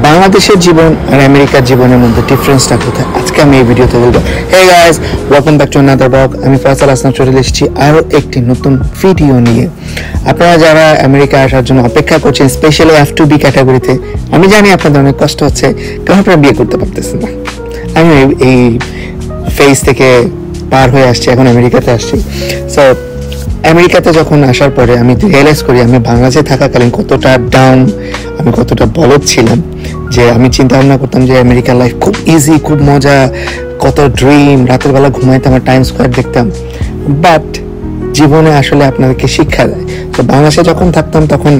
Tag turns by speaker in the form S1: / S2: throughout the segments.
S1: বাংলাদেশের জীবন আর আমেরিকার জীবনের মধ্যে ডিফারেন্সটা কোথায় আজকে আমি এই ভিডিওতে বলবো। Hey guys, welcome back to another blog. আমি ফয়সাল হাসান চলে এসেছি আরও একটি নতুন ভিডিও নিয়ে। আপনারা যারা আমেরিকা আসার জন্য অপেক্ষা করছেন, স্পেশালি F2B ক্যাটাগরিতে, আমি জানি আপনাদের অনেক কষ্ট হচ্ছে, কারণ আপনারা বিয়ে করতে পারতেছেন না। আমি এই ফেজ থেকে পার হয়ে আসছি, এখন আমেরিকাতে আসছি। সো আমেরিকাতে যখন আসার পরে আমি রিয়েলাইজ করি আমি বাংলাদেশে থাকাকালীন কতটা ডাউন, আমি কতটা বলদ ছিলাম, যে আমি চিন্তা ভাবনা করতাম যে আমেরিকার লাইফ খুব ইজি, খুব মজা, কত ড্রিম, রাতের বেলা ঘুমাইতাম আর টাইম স্কোয়ার দেখতাম। বাট জীবনে আসলে আপনাদেরকে শিক্ষা দেয়। তো বাংলাদেশে যখন থাকতাম তখন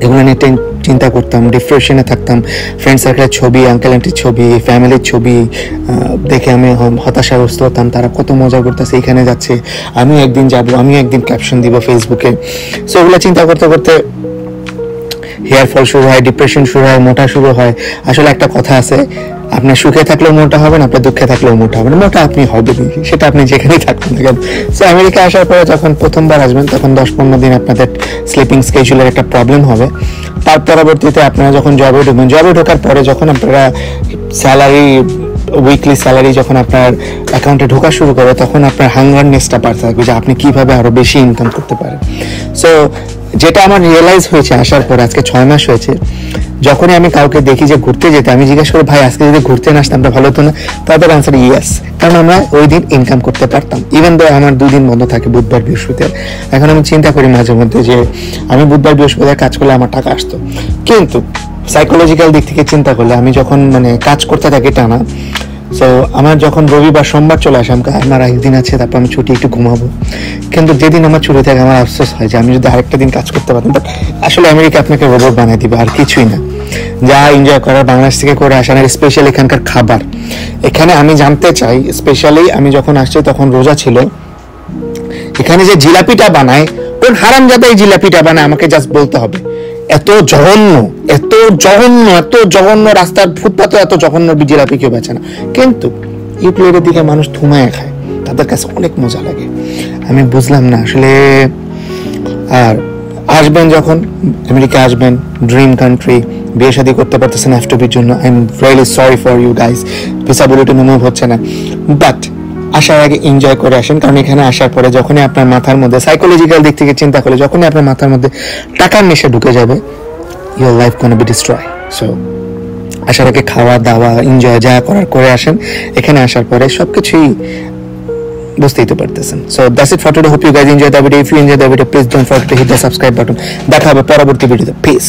S1: এগুলো নিয়ে চিন্তা করতাম, ডিপ্রেশনে থাকতাম, ফ্রেন্ড সার্কেলের ছবি, আঙ্কেল আন্টির ছবি, ফ্যামিলির ছবি দেখে আমি হতাশাগ্রস্ত হতাম। তারা কত মজা করতেছে, এখানে যাচ্ছে, আমি একদিন যাবো, আমি একদিন ক্যাপশন দিব ফেসবুকে। সো ওগুলো চিন্তা করতে করতে হেয়ার ফল শুরু হয়, ডিপ্রেশন শুরু হয়, মোটা শুরু হয়। আসলে একটা কথা আছে, আপনার সুখে থাকলেও মোটা হবেন, আপনার দুঃখে থাকলেও মোটা হবেন, মোটা আপনি হবেন, সেটা আপনি যেখানেই থাকুন না কেন। সো আমেরিকা আসার পরে যখন প্রথমবার আসবেন তখন 10-15 দিন আপনাদের স্লিপিং স্কেজুলের একটা প্রবলেম হবে। তার পরবর্তীতে আপনারা যখন জবে ঢুকবেন, জবে ঢোকার পরে যখন আপনারা স্যালারি, উইকলি স্যালারি যখন আপনার অ্যাকাউন্টে ঢোকা শুরু করে, তখন আপনার হাঙ্গারনেসটা বাড়তে থাকবে যে আপনি কিভাবে আরো বেশি ইনকাম করতে পারেন। সো যেটা আমার রিয়েলাইজ হয়েছে আসার পর, আজকে 6 মাস হয়েছে, যখনই আমি কাউকে দেখি যে ঘুরতে যেতে, আমি জিজ্ঞেস করি ভাই আজকে যদি ঘুরতে না আসতাম ভালো হতো না, তাদের আনসার ইয়েস, কারণ আমরা ওই দিন ইনকাম করতে পারতাম। ইভেন দো আমার 2 দিন বন্ধ থাকে, বুধবার বৃহস্পতিবার। এখন আমি চিন্তা করি মাঝে মধ্যে যে আমি বুধবার বৃহস্পতিবার কাজ করলে আমার টাকা আসতো, কিন্তু সাইকোলজিক্যাল দিক থেকে চিন্তা করলে আমি যখন কাজ করতে থাকি টানা, সো আমার যখন রবিবার সোমবার চলে আসে, আমার একদিন আছে, তারপর আমি ছুটি একটু ঘুমাবো, কিন্তু যেদিন আমার ছুটি থাকে আমার আফসোস হয় যে আমি যদি আরেকটা দিন কাজ করতে পারতাম। বাট আসলে আমেরিকা আপনাকে রোবট বানিয়ে দিবে, আর কিছুই না। যা এনজয় করার বাংলাদেশ থেকে করে আসেন। আর স্পেশালি এখানকার খাবার, এখানে আমি জানতে চাই, স্পেশালি আমি যখন আসছি তখন রোজা ছিল, এখানে যে জিলাপিটা বানায়, কোন হারামজাদা এই জিলাপিটা বানায় আমাকে জাস্ট বলতে হবে। এত জঘন্য, এত জঘন্য, এত জঘন্য, রাস্তার ফুটপাতে এত জঘন্য জিলাপি কেউ বেচে না, কিন্তু ইউক্লিডের দিকে মানুষ থুমায় খায়, তাদের কাছে অনেক মজা লাগে। আমি বুঝলাম না আসলে। আর আসবেন যখন আমেরিকা আসবেন, ড্রিম কান্ট্রি, বিয়ে শাদী করতে পারতেছেন F2B'র জন্য, I am really sorry for you guys, visa bulletin move হচ্ছে না। বাট আসার আগে এনজয় করে আসেন, কারণ এখানে আসার পরে যখনই আপনার মাথার মধ্যে সাইকোলজিক্যাল দিক থেকে চিন্তা করলে, যখনই আপনার মাথার মধ্যে টাকার নেশা ঢুকে যাবে, your life gonna be destroy. So আসার আগে খাওয়া দাওয়া, এনজয় যা করার করে আসেন, এখানে আসার পরে সবকিছুই বুঝতেই তো পারতেছেন। So that's it for today, hope you guys enjoy the video. If you enjoy the video, please don't forget to hit the subscribe button. দেখা হবে পরবর্তী ভিডিওতে। পিস।